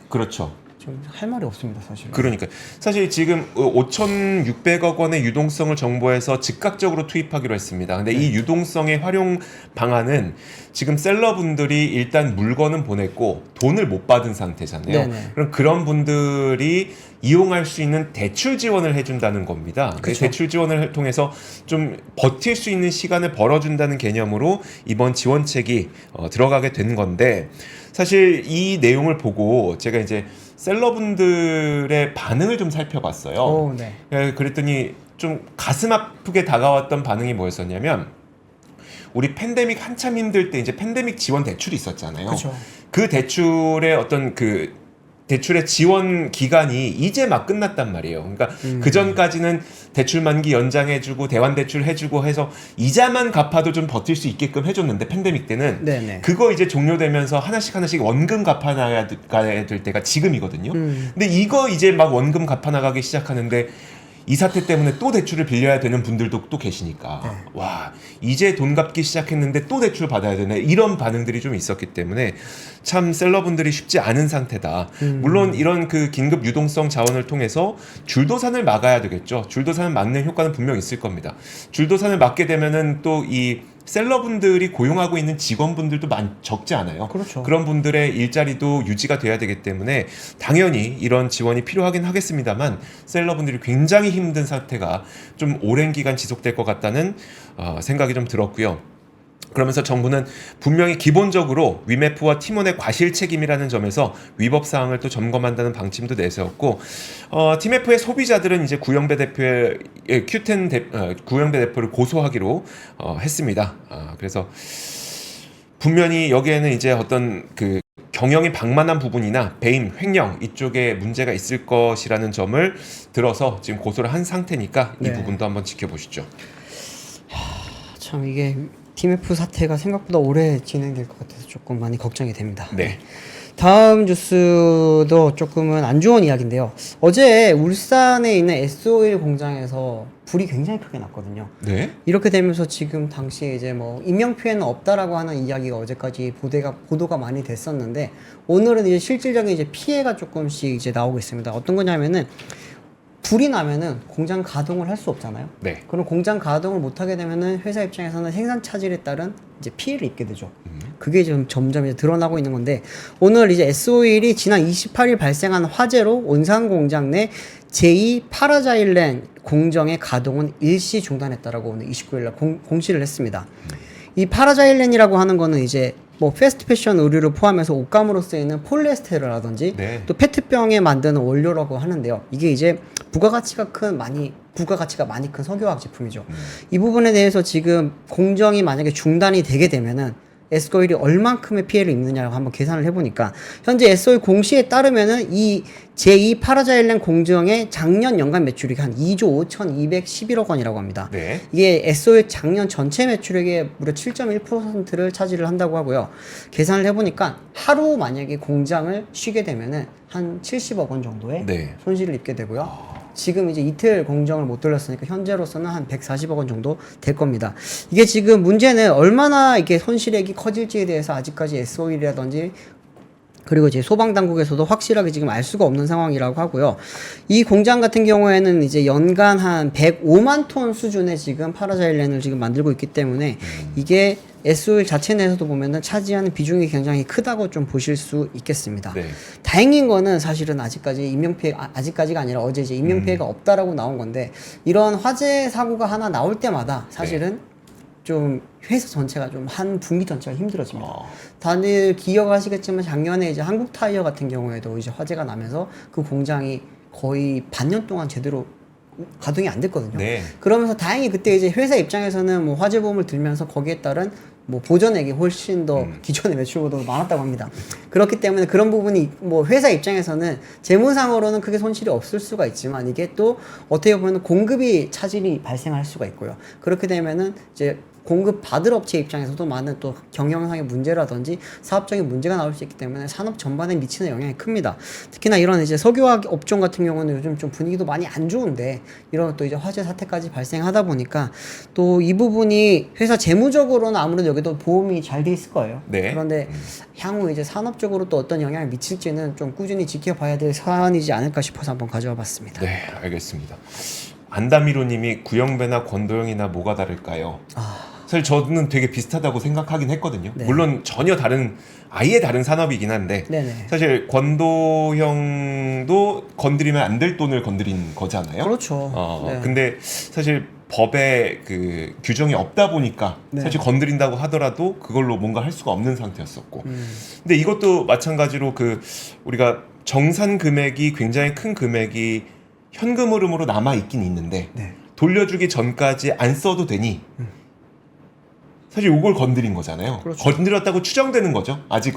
그렇죠. 좀 할 말이 없습니다, 사실. 그러니까 사실 지금 5,600억 원의 유동성을 정부에서 즉각적으로 투입하기로 했습니다. 근데 이 유동성의 활용 방안은 지금 셀러분들이 일단 물건은 보냈고 돈을 못 받은 상태잖아요. 네네. 그럼 그런 분들이 이용할 수 있는 대출 지원을 해준다는 겁니다. 그쵸. 대출 지원을 통해서 좀 버틸 수 있는 시간을 벌어준다는 개념으로 이번 지원책이 들어가게 된 건데 사실 이 내용을 보고 제가 이제 셀러분들의 반응을 좀 살펴봤어요. 오, 네. 그랬더니 좀 가슴 아프게 다가왔던 반응이 뭐였었냐면 우리 팬데믹 한참 힘들 때 이제 팬데믹 지원 대출이 있었잖아요. 그렇죠. 그 대출의 어떤 그 대출의 지원 기간이 이제 막 끝났단 말이에요. 그러니까 그 전까지는 대출 만기 연장해주고 대환 대출 해주고 해서 이자만 갚아도 좀 버틸 수 있게끔 해줬는데 팬데믹 때는 네네. 그거 이제 종료되면서 하나씩 원금 갚아나가야 될 때가 지금이거든요. 근데 이거 이제 막 원금 갚아나가기 시작하는데 이 사태 때문에 또 대출을 빌려야 되는 분들도 또 계시니까 네. 와 이제 돈 갚기 시작했는데 또 대출 받아야 되네 이런 반응들이 좀 있었기 때문에 참 셀러분들이 쉽지 않은 상태다. 물론 이런 그 긴급 유동성 자원을 통해서 줄도산을 막아야 되겠죠. 줄도산을 막는 효과는 분명 있을 겁니다. 줄도산을 막게 되면은 또 이 셀러분들이 고용하고 있는 직원분들도 적지 않아요. 그렇죠. 그런 분들의 일자리도 유지가 돼야 되기 때문에 당연히 이런 지원이 필요하긴 하겠습니다만 셀러분들이 굉장히 힘든 상태가 좀 오랜 기간 지속될 것 같다는 생각이 좀 들었고요. 그러면서 정부는 분명히 기본적으로 위메프와 팀원의 과실 책임이라는 점에서 위법 사항을 또 점검한다는 방침도 내세웠고 팀에프의 소비자들은 이제 구영배 대표의 구영배 대표를 고소하기로 했습니다. 그래서 분명히 여기에는 이제 어떤 그 경영이 방만한 부분이나 배임, 횡령 이쪽에 문제가 있을 것이라는 점을 들어서 지금 고소를 한 상태니까 이 네. 부분도 한번 지켜보시죠. 참 이게 팀F 사태가 생각보다 오래 진행될 것 같아서 조금 많이 걱정이 됩니다. 네. 다음 뉴스도 조금은 안 좋은 이야기인데요. 어제 울산에 있는 S-오일 공장에서 불이 굉장히 크게 났거든요. 네. 이렇게 되면서 지금 당시에 이제 뭐 인명 피해는 없다라고 하는 이야기가 어제까지 보도가 많이 됐었는데 오늘은 이제 실질적인 이제 피해가 조금씩 이제 나오고 있습니다. 어떤 거냐면은 불이 나면은 공장 가동을 할 수 없잖아요. 네. 그럼 공장 가동을 못 하게 되면은 회사 입장에서는 생산 차질에 따른 이제 피해를 입게 되죠. 그게 좀 점점 이제 드러나고 있는 건데 오늘 이제 S-오일이 지난 28일 발생한 화재로 온산 공장 내 제2 파라자일렌 공정의 가동은 일시 중단했다라고 오늘 29일 날 공시를 했습니다. 이 파라자일렌이라고 하는 거는 이제 뭐 패스트 패션 의류를 포함해서 옷감으로 쓰이는 폴리에스테르라든지 네. 또 페트병에 만드는 원료라고 하는데요. 이게 이제 부가가치가 많이 큰 석유화학 제품이죠. 이 부분에 대해서 지금 공정이 만약에 중단이 되게 되면은 S-오일이 얼만큼의 피해를 입느냐고 한번 계산을 해보니까 현재 S-오일 공시에 따르면은 이 제2 파라자일렌 공정의 작년 연간 매출액이 한 2조 5,211억 원이라고 합니다. 네. 이게 S-오일 작년 전체 매출액의 무려 7.1%를 차지를 한다고 하고요. 계산을 해보니까 하루 만약에 공장을 쉬게 되면은 한 70억 원 정도의 네. 손실을 입게 되고요. 지금 이제 이틀 공정을 못 돌렸으니까 현재로서는 한 140억 원 정도 될 겁니다. 이게 지금 문제는 얼마나 이게 손실액이 커질지에 대해서 아직까지 S-오일이라든지 그리고 이제 소방당국에서도 확실하게 지금 알 수가 없는 상황이라고 하고요. 이 공장 같은 경우에는 이제 연간 한 105만 톤 수준의 지금 파라자일렌을 지금 만들고 있기 때문에 이게 S-오일 자체 내에서도 보면은 차지하는 비중이 굉장히 크다고 좀 보실 수 있겠습니다. 네. 다행인 거는 사실은 아직까지 아직까지가 아니라 어제 이제 인명피해가 없다라고 나온 건데 이런 화재 사고가 하나 나올 때마다 사실은 좀 회사 전체가 좀 한 분기 전체가 힘들어집니다. 어. 다들 기억하시겠지만 작년에 이제 한국 타이어 같은 경우에도 이제 화재가 나면서 그 공장이 거의 반년 동안 제대로 가동이 안 됐거든요. 네. 그러면서 다행히 그때 이제 회사 입장에서는 뭐 화재 보험을 들면서 거기에 따른 뭐 보전액이 훨씬 더 기존의 매출보다 많았다고 합니다. 그렇기 때문에 그런 부분이 뭐 회사 입장에서는 재무상으로는 크게 손실이 없을 수가 있지만 이게 또 어떻게 보면 공급이 차질이 발생할 수가 있고요. 그렇게 되면은 이제 공급 받을 업체 입장에서도 많은 또 경영상의 문제라든지 사업적인 문제가 나올 수 있기 때문에 산업 전반에 미치는 영향이 큽니다. 특히나 이런 이제 석유화학 업종 같은 경우는 요즘 좀 분위기도 많이 안 좋은데 이런 또 이제 화재 사태까지 발생하다 보니까 또 이 부분이 회사 재무적으로는 아무래도 여기도 보험이 잘 돼 있을 거예요. 네. 그런데 향후 이제 산업적으로 또 어떤 영향을 미칠지는 좀 꾸준히 지켜봐야 될 사안이지 않을까 싶어서 한번 가져와 봤습니다. 네, 알겠습니다. 안다미로님이 구영배나 권도영이나 뭐가 다를까요? 사실 저는 되게 비슷하다고 생각하긴 했거든요. 네. 물론 전혀 다른 아예 다른 산업이긴 한데 네네. 사실 권도형도 건드리면 안 될 돈을 건드린 거잖아요. 그렇죠. 네. 근데 사실 법에 그 규정이 없다 보니까 네. 사실 건드린다고 하더라도 그걸로 뭔가 할 수가 없는 상태였었고. 근데 이것도 마찬가지로 그 우리가 정산 금액이 굉장히 큰 금액이 현금 흐름으로 남아 있긴 있는데 네. 돌려주기 전까지 안 써도 되니 사실 이걸 건드린 거잖아요. 그렇죠. 건드렸다고 추정되는 거죠. 아직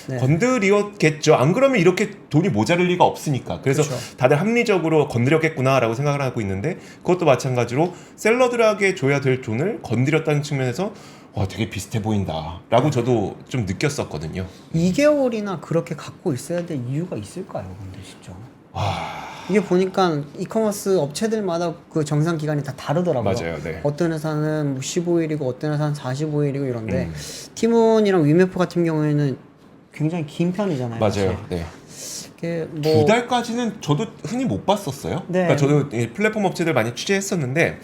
네. 건드렸겠죠. 안 그러면 이렇게 돈이 모자랄 리가 없으니까. 그래서 그렇죠. 다들 합리적으로 건드렸겠구나라고 생각을 하고 있는데 그것도 마찬가지로 셀러들에게 줘야 될 돈을 건드렸다는 측면에서 와 되게 비슷해 보인다라고 저도 좀 느꼈었거든요. 2개월이나 그렇게 갖고 있어야 될 이유가 있을까요? 근데 진짜 와 이게 보니까 이커머스 업체들마다 그 정산 기간이 다 다르더라고요. 맞아요. 네. 어떤 회사는 뭐 15일이고 어떤 회사는 45일이고 이런데 티몬이랑 위메프 같은 경우에는 굉장히 긴 편이잖아요. 맞아요. 네. 이게 뭐 두 달까지는 저도 흔히 못 봤었어요. 네. 그러니까 저도 이 플랫폼 업체들 많이 취재했었는데,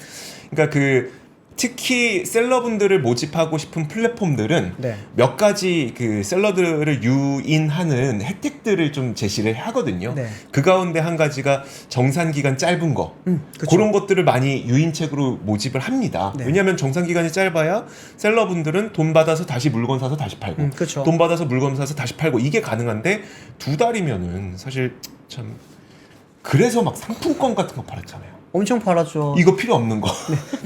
그러니까 그 특히 셀러분들을 모집하고 싶은 플랫폼들은 네. 몇 가지 그 셀러들을 유인하는 혜택들을 좀 제시를 하거든요. 네. 그 가운데 한 가지가 정산 기간 짧은 거. 그쵸. 그런 것들을 많이 유인책으로 모집을 합니다. 네. 왜냐하면 정산 기간이 짧아야 셀러분들은 돈 받아서 다시 물건 사서 다시 팔고, 그쵸. 돈 받아서 물건 사서 다시 팔고 이게 가능한데 두 달이면은 사실 참 그래서 막 상품권 같은 거 팔았잖아요. 엄청 팔았죠. 이거 필요 없는 거.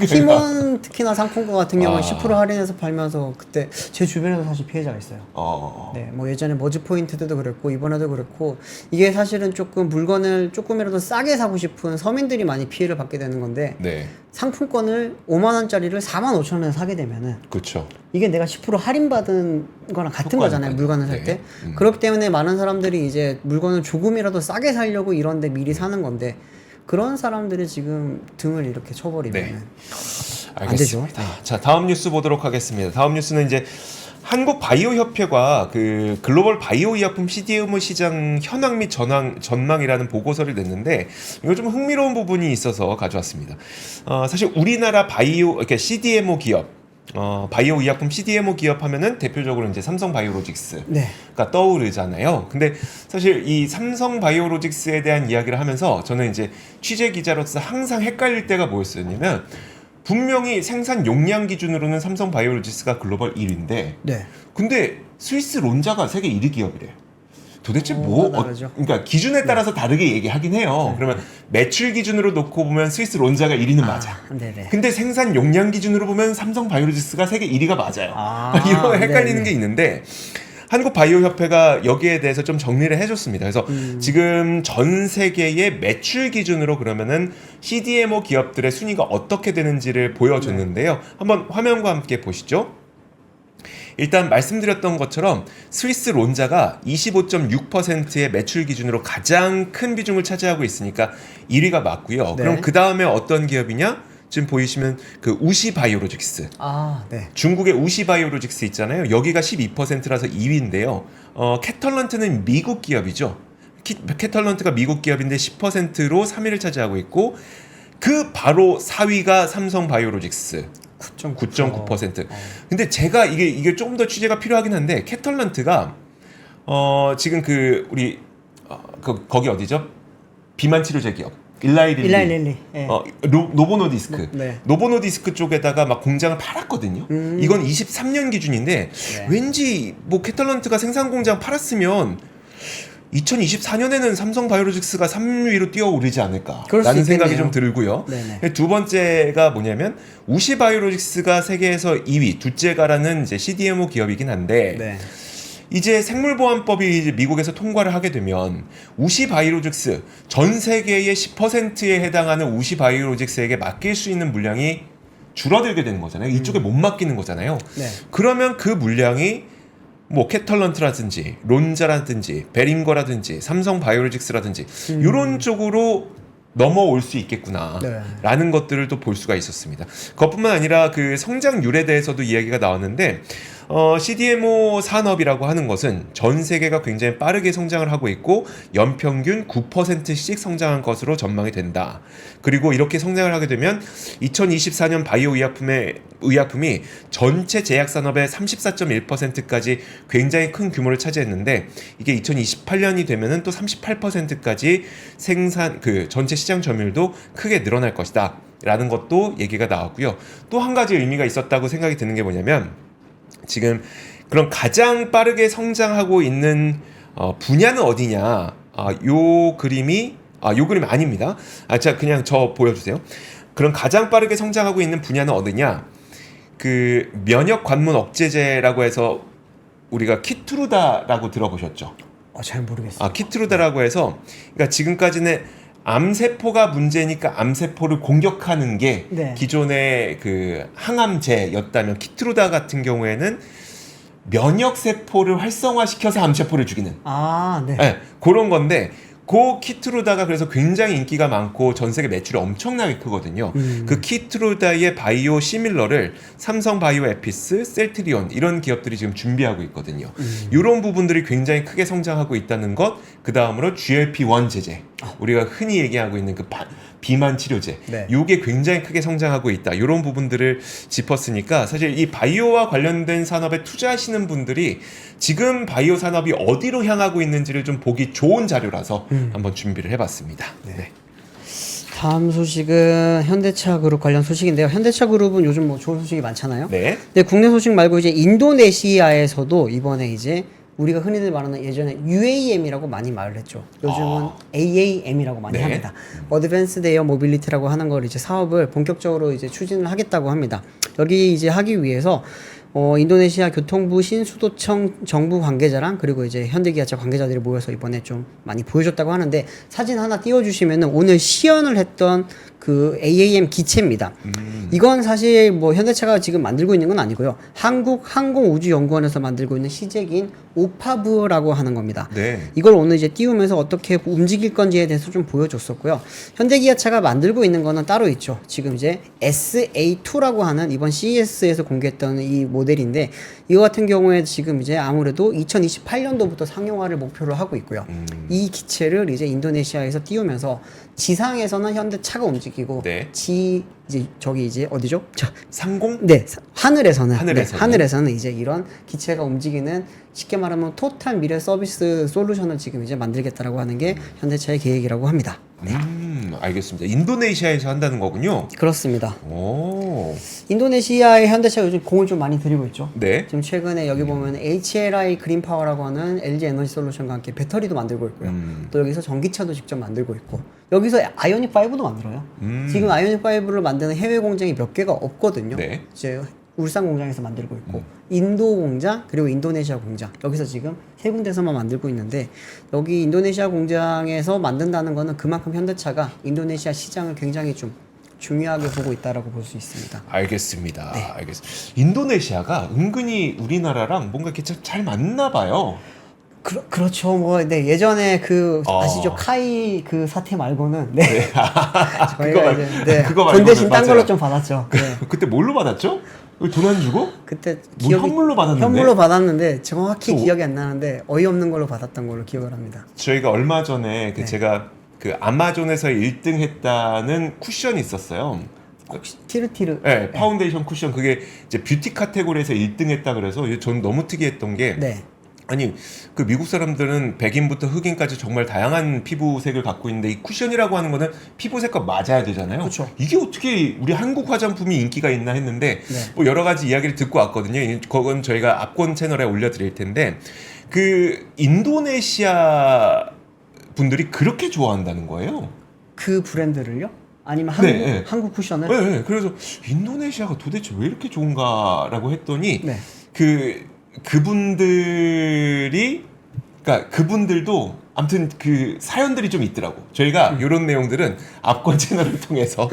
팀원 특히나 상품권 같은 경우는 아. 10% 할인해서 팔면서 그때 제 주변에도 사실 피해자가 있어요. 네, 뭐 예전에 머지 포인트 때도 그랬고 이번에도 그랬고 이게 사실은 조금 물건을 조금이라도 싸게 사고 싶은 서민들이 많이 피해를 받게 되는 건데 네, 상품권을 5만 원짜리를 4만 5천 원에 사게 되면은 그렇죠. 이게 내가 10% 할인 받은 거랑 같은 거잖아요. 효과니까요. 물건을 살 네. 때. 그렇기 때문에 많은 사람들이 이제 물건을 조금이라도 싸게 사려고 이런데 미리 사는 건데 그런 사람들이 지금 등을 이렇게 쳐버리면 네. 안 되죠. 알겠습니다. 자, 다음 뉴스 보도록 하겠습니다. 다음 뉴스는 이제 한국 바이오 협회가 그 글로벌 바이오 의약품 CDMO 시장 현황 및 전망이라는 보고서를 냈는데 이거 좀 흥미로운 부분이 있어서 가져왔습니다. 사실 우리나라 바이오 이렇게 CDMO 기업 바이오 의약품 CDMO 기업 하면은 대표적으로 이제 삼성 바이오로직스가 네. 떠오르잖아요. 근데 사실 이 삼성 바이오로직스에 대한 이야기를 하면서 저는 이제 취재 기자로서 항상 헷갈릴 때가 뭐였냐면 분명히 생산 용량 기준으로는 삼성 바이오로직스가 글로벌 1위인데 네. 근데 스위스 론자가 세계 1위 기업이래요. 도대체 다르죠. 그러니까 기준에 따라서 다르게 얘기하긴 해요. 그러면 매출 기준으로 놓고 보면 스위스 론자가 1위는 맞아. 네네. 근데 생산 용량 기준으로 보면 삼성 바이오로직스가 세계 1위가 맞아요. 이런 헷갈리는 네네. 게 있는데 한국 바이오 협회가 여기에 대해서 좀 정리를 해줬습니다. 그래서 지금 전 세계의 매출 기준으로 그러면은 CDMO 기업들의 순위가 어떻게 되는지를 보여줬는데요. 한번 화면과 함께 보시죠. 일단 말씀드렸던 것처럼 스위스 론자가 25.6%의 매출 기준으로 가장 큰 비중을 차지하고 있으니까 1위가 맞고요. 네. 그럼 그 다음에 어떤 기업이냐? 지금 보이시면 그 우시 바이오로직스. 네. 중국의 우시 바이오로직스 있잖아요. 여기가 12%라서 2위인데요. 캐털런트는 미국 기업이죠. 캐털런트가 미국 기업인데 10%로 3위를 차지하고 있고 그 바로 4위가 삼성 바이오로직스. 9.9%. 근데 제가 이게 조금 더 취재가 필요하긴 한데 캐털런트가 지금 그 우리 거기 어디죠? 비만 치료제 기업. 일라이릴리. 일라이릴리. 예. 노보노디스크. 네. 노보노디스크 쪽에다가 막 공장을 팔았거든요. 이건 23년 기준인데 네. 왠지 뭐 캐탈런트가 생산 공장 팔았으면 2024년에는 삼성 바이오로직스가 3위로 뛰어오르지 그럴 수 않을까라는 생각이 있겠네요. 좀 들고요. 네네. 두 번째가 뭐냐면 우시 바이오로직스가 세계에서 2위, 둘째가라는 이제 CDMO 기업이긴 한데 네. 이제 생물보안법이 이제 미국에서 통과를 하게 되면 우시 바이오로직스 전 세계의 10%에 해당하는 우시 바이오로직스에게 맡길 수 있는 물량이 줄어들게 되는 거잖아요. 이쪽에 못 맡기는 거잖아요. 네. 그러면 그 물량이 뭐 캐털런트라든지 론자라든지 베링거라든지 삼성 바이오로직스라든지 이런 쪽으로 넘어올 수 있겠구나라는 네. 것들을 또 볼 수가 있었습니다. 그것뿐만 아니라 그 성장률에 대해서도 이야기가 나왔는데 CDMO 산업이라고 하는 것은 전 세계가 굉장히 빠르게 성장을 하고 있고 연평균 9%씩 성장한 것으로 전망이 된다. 그리고 이렇게 성장을 하게 되면 2024년 바이오 의약품이 전체 제약 산업의 34.1%까지 굉장히 큰 규모를 차지했는데 이게 2028년이 되면은 또 38%까지 그 전체 시장 점유율도 크게 늘어날 것이다. 라는 것도 얘기가 나왔고요. 또 한 가지 의미가 있었다고 생각이 드는 게 뭐냐면 지금 그런 가장 빠르게 성장하고 있는 분야는 어디냐? 요 그림이 아닙니다. 자 그냥 저 보여주세요. 그런 가장 빠르게 성장하고 있는 분야는 어디냐? 그 면역 관문 억제제라고 해서 우리가 키트루다라고 들어보셨죠? 잘 모르겠어요. 키트루다라고 해서 그러니까 지금까지는 암세포가 문제니까 암세포를 공격하는 게 네. 기존의 그 항암제였다면 키트루다 같은 경우에는 면역세포를 활성화시켜서 암세포를 죽이는 네. 네, 그런 건데 그 키트루다가 그래서 굉장히 인기가 많고 전 세계 매출이 엄청나게 크거든요. 그 키트루다의 바이오 시밀러를 삼성 바이오 에피스, 셀트리온 이런 기업들이 지금 준비하고 있거든요. 이런 부분들이 굉장히 크게 성장하고 있다는 것. 그 다음으로 GLP-1 제제, 우리가 흔히 얘기하고 있는 그 비만 치료제, 네. 이게 굉장히 크게 성장하고 있다. 이런 부분들을 짚었으니까 사실 이 바이오와 관련된 산업에 투자하시는 분들이 지금 바이오 산업이 어디로 향하고 있는지를 좀 보기 좋은 자료라서 한번 준비를 해봤습니다. 네. 다음 소식은 현대차 그룹 관련 소식인데요. 현대차 그룹은 요즘 뭐 좋은 소식이 많잖아요. 네. 근데 국내 소식 말고 이제 인도네시아에서도 이번에 이제 우리가 흔히들 말하는 예전에 UAM이라고 많이 말을 했죠. 요즘은 AAM이라고 많이 네. 합니다. Advanced Air Mobility라고 하는 걸 이제 사업을 본격적으로 이제 추진을 하겠다고 합니다. 여기 이제 하기 위해서 인도네시아 교통부 신수도청 정부 관계자랑 그리고 이제 현대기아차 관계자들이 모여서 이번에 좀 많이 보여줬다고 하는데 사진 하나 띄워주시면은 오늘 시연을 했던 그 AAM 기체입니다. 이건 사실 뭐 현대차가 지금 만들고 있는 건 아니고요. 한국항공우주연구원에서 만들고 있는 시제기인 오파브라고 하는 겁니다. 네. 이걸 오늘 이제 띄우면서 어떻게 움직일 건지에 대해서 좀 보여줬었고요. 현대기아차가 만들고 있는 거는 따로 있죠. 지금 이제 SA2라고 하는 이번 CES에서 공개했던 이 모델인데 이거 같은 경우에 지금 이제 아무래도 2028년도부터 상용화를 목표로 하고 있고요. 이 기체를 이제 인도네시아에서 띄우면서 지상에서는 현대차가 움직이고 네. 이제 저기 이제 어디죠? 상공? 네, 하늘에서는 하늘에서는 이제 이런 기체가 움직이는 쉽게 말하면 토탈 미래 서비스 솔루션을 지금 이제 만들겠다라고 하는 게 현대차의 계획이라고 합니다. 알겠습니다. 인도네시아에서 한다는 거군요. 그렇습니다. 오. 인도네시아의 현대차가 요즘 공을 좀 많이 들이고 있죠. 네. 지금 최근에 여기 보면 HLI 그린파워라고 하는 LG 에너지 솔루션과 함께 배터리도 만들고 있고요. 또 여기서 전기차도 직접 만들고 있고 여기서 아이오닉 5도 만들어요. 지금 아이오닉 5를 만드는 해외 공장이 몇 개가 없거든요. 네. 이제 울산 공장에서 만들고 있고 인도 공장 그리고 인도네시아 공장 여기서 지금 세 군데서만 만들고 있는데 여기 인도네시아 공장에서 만든다는 거는 그만큼 현대차가 인도네시아 시장을 굉장히 좀 중요하게 보고 있다라고 볼 수 있습니다. 알겠습니다. 알겠습니다. 인도네시아가 은근히 우리나라랑 뭔가 이렇게 잘 맞나 봐요. 그렇죠. 뭐, 네, 예전에 아시죠? 카이 그 사태 말고는, 저희가 그거 돈 대신 말고는 딴 걸로 맞아요. 좀 받았죠. 네. 그때 뭘로 받았죠? 돈 안 주고? 그때 뭐 현물로 받았는데? 현물로 받았는데 정확히 또- 기억이 안 나는데 어이없는 걸로 받았던 걸로 기억을 합니다. 저희가 얼마 전에 네. 제가 그 아마존에서 1등 했다는 쿠션이 있었어요. 티르티르. 네, 파운데이션 쿠션 그게 이제 뷰티 카테고리에서 1등 했다 그래서 저는 너무 특이했던 게 네. 아니 그 미국 사람들은 백인부터 흑인까지 정말 다양한 피부색을 갖고 있는데 이 쿠션이라고 하는 거는 피부색과 맞아야 되잖아요. 그쵸. 이게 어떻게 우리 한국 화장품이 인기가 있나 했는데 네. 뭐 여러 가지 이야기를 듣고 왔거든요. 그건 저희가 앞권 채널에 올려드릴 텐데 그 인도네시아 분들이 그렇게 좋아한다는 거예요. 그 브랜드를요? 아니면 네. 한국 쿠션을? 네. 그래서 인도네시아가 도대체 왜 이렇게 좋은가라고 했더니 네. 그분들이 그러니까 그분들도 아무튼 그 사연들이 좀 있더라고. 저희가 이런 내용들은 앞권 채널을 통해서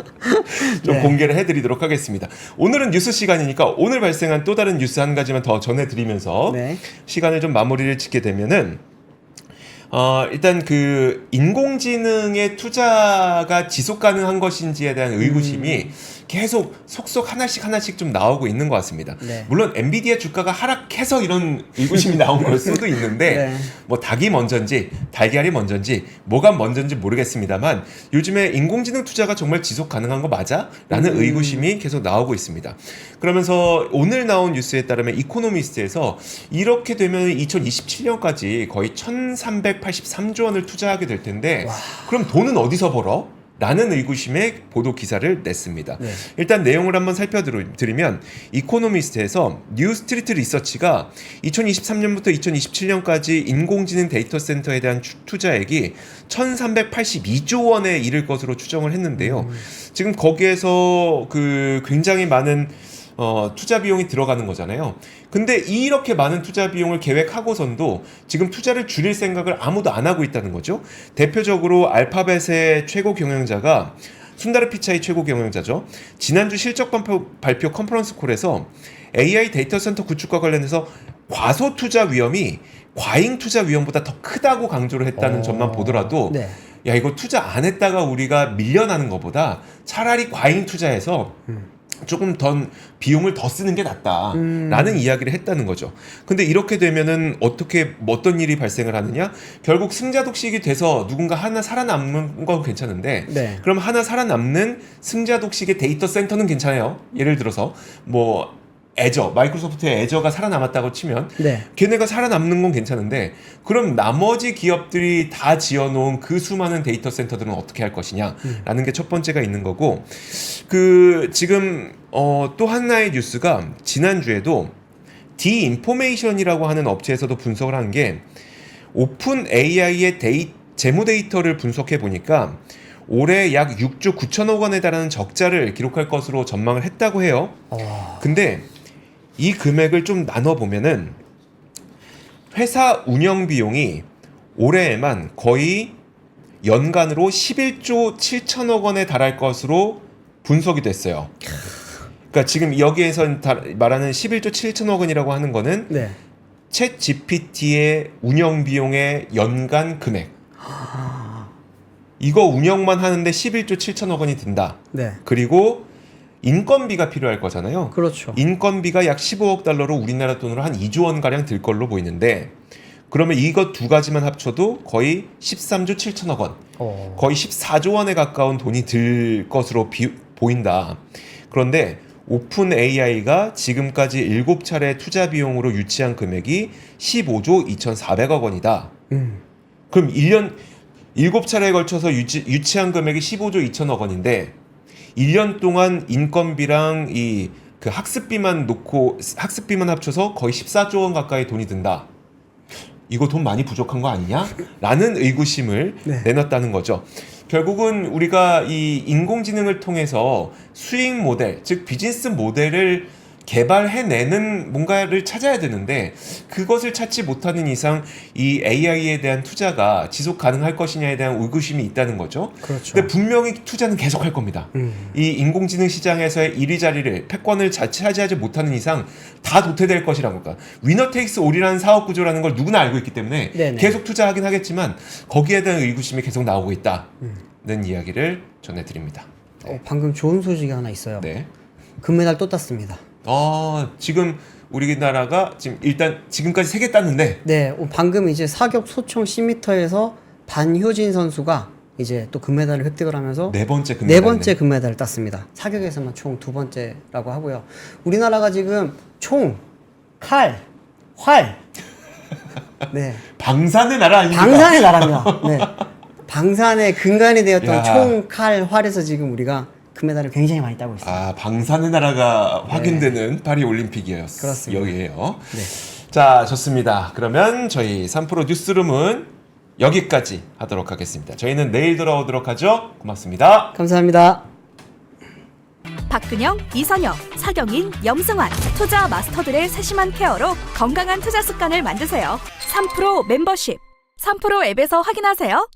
좀 네. 공개를 해드리도록 하겠습니다. 오늘은 뉴스 시간이니까 오늘 발생한 또 다른 뉴스 한 가지만 더 전해드리면서 네. 시간을 좀 마무리를 짓게 되면은 일단 그 인공지능의 투자가 지속 가능한 것인지에 대한 의구심이 계속 속속 하나씩 좀 나오고 있는 것 같습니다. 네. 물론 엔비디아 주가가 하락해서 이런 의구심이 나온 걸 수도 있는데 네. 뭐 닭이 먼저인지 달걀이 먼저인지 뭐가 먼저인지 모르겠습니다만 요즘에 인공지능 투자가 정말 지속 가능한 거 맞아? 라는 의구심이 계속 나오고 있습니다. 그러면서 오늘 나온 뉴스에 따르면 이코노미스트에서 이렇게 되면 2027년까지 거의 1383조 원을 투자하게 될 텐데 그럼 돈은 어디서 벌어? 라는 의구심의 보도 기사를 냈습니다. 네. 일단 내용을 한번 살펴드리면 이코노미스트에서 뉴스트리트 리서치가 2023년부터 2027년까지 인공지능 데이터 센터에 대한 투자액이 1382조 원에 이를 것으로 추정을 했는데요. 지금 거기에서 그 굉장히 많은 투자 비용이 들어가는 거잖아요. 근데 이렇게 많은 투자 비용을 계획하고선도 지금 투자를 줄일 생각을 아무도 안 하고 있다는 거죠. 대표적으로 알파벳의 최고 경영자가 순다르 피차이 최고 경영자죠. 지난주 실적 발표 컨퍼런스 콜에서 AI 데이터 센터 구축과 관련해서 과소 투자 위험이 과잉 투자 위험보다 더 크다고 강조를 했다는 점만 보더라도 네. 야 이거 투자 안 했다가 우리가 밀려나는 것보다 차라리 과잉 투자해서 조금 더 비용을 더 쓰는 게 낫다라는 이야기를 했다는 거죠. 근데 이렇게 되면은 어떤 일이 발생을 하느냐? 결국 승자 독식이 돼서 누군가 하나 살아남는 건 괜찮은데 네. 그럼 하나 살아남는 승자 독식의 데이터 센터는 괜찮아요. 예를 들어서 뭐 마이크로소프트의 애저가 살아남았다고 치면 네. 걔네가 살아남는 건 괜찮은데 그럼 나머지 기업들이 다 지어놓은 그 수많은 데이터 센터들은 어떻게 할 것이냐라는 게 첫 번째가 있는 거고 그 지금 또 하나의 뉴스가 지난주에도 디인포메이션이라고 하는 업체에서도 분석을 한 게 오픈 AI의 재무 데이터를 분석해 보니까 올해 약 6조 9천억 원에 달하는 적자를 기록할 것으로 전망을 했다고 해요. 근데 이 금액을 좀 나눠보면은 회사 운영 비용이 올해에만 거의 연간으로 11조 7천억 원에 달할 것으로 분석이 됐어요. 그러니까 지금 여기에서 말하는 11조 7천억 원이라고 하는 거는 네. 챗 GPT의 운영 비용의 연간 금액. 이거 운영만 하는데 11조 7천억 원이 든다. 네. 그리고 인건비가 필요할 거잖아요. 그렇죠. 인건비가 약 15억 달러로 우리나라 돈으로 한 2조 원 가량 들 걸로 보이는데 그러면 이것 두 가지만 합쳐도 거의 13조 7천억 원, 거의 14조 원에 가까운 돈이 들 것으로 보인다. 그런데 오픈 AI가 지금까지 7차례 투자 비용으로 유치한 금액이 15조 2,400억 원이다. 그럼 1년 7차례에 걸쳐서 유치한 금액이 15조 2천억 원인데 1년 동안 인건비랑 그 학습비만 합쳐서 거의 14조 원 가까이 돈이 든다. 이거 돈 많이 부족한 거 아니냐? 라는 의구심을 네. 내놨다는 거죠. 결국은 우리가 이 인공지능을 통해서 수익 모델, 즉 비즈니스 모델을 개발해내는 뭔가를 찾아야 되는데 그것을 찾지 못하는 이상 이 AI에 대한 투자가 지속 가능할 것이냐에 대한 의구심이 있다는 거죠. 그렇죠. 근데 분명히 투자는 계속할 겁니다. 이 인공지능 시장에서의 이리자리를 패권을 차지하지 못하는 이상 다 도태될 것이라는 거니까 위너 테이크스 올이라는 사업 구조라는 걸 누구나 알고 있기 때문에 네네. 계속 투자하긴 하겠지만 거기에 대한 의구심이 계속 나오고 있다는 이야기를 전해드립니다. 방금 좋은 소식이 하나 있어요. 네. 금메달 또 땄습니다. 지금 우리나라가 일단 지금까지 3개 땄는데 네, 방금 이제 사격 소총 10m에서 반효진 선수가 이제 또 금메달을 획득을 하면서 네 번째 금메달을 땄습니다. 사격에서만 총 2번째라고 하고요. 우리나라가 지금 총, 칼, 활 네. 방산의 나라 아닙니까? 방산의 나라입니다. 네. 방산의 근간이 되었던 야. 총, 칼, 활에서 지금 우리가 금메달을 굉장히 많이 따고 있습니다. 아, 방산의 나라가 확인되는 파리 올림픽이었어요. 그렇습니다. 여기에요. 네. 자, 좋습니다. 그러면 저희 3프로 뉴스룸은 여기까지 하도록 하겠습니다. 저희는 내일 돌아오도록 하죠. 고맙습니다. 감사합니다. 박근영, 이선영, 사경인, 염승환 투자 마스터들의 세심한 케어로 건강한 투자 습관을 만드세요. 3프로 멤버십 3프로 앱에서 확인하세요.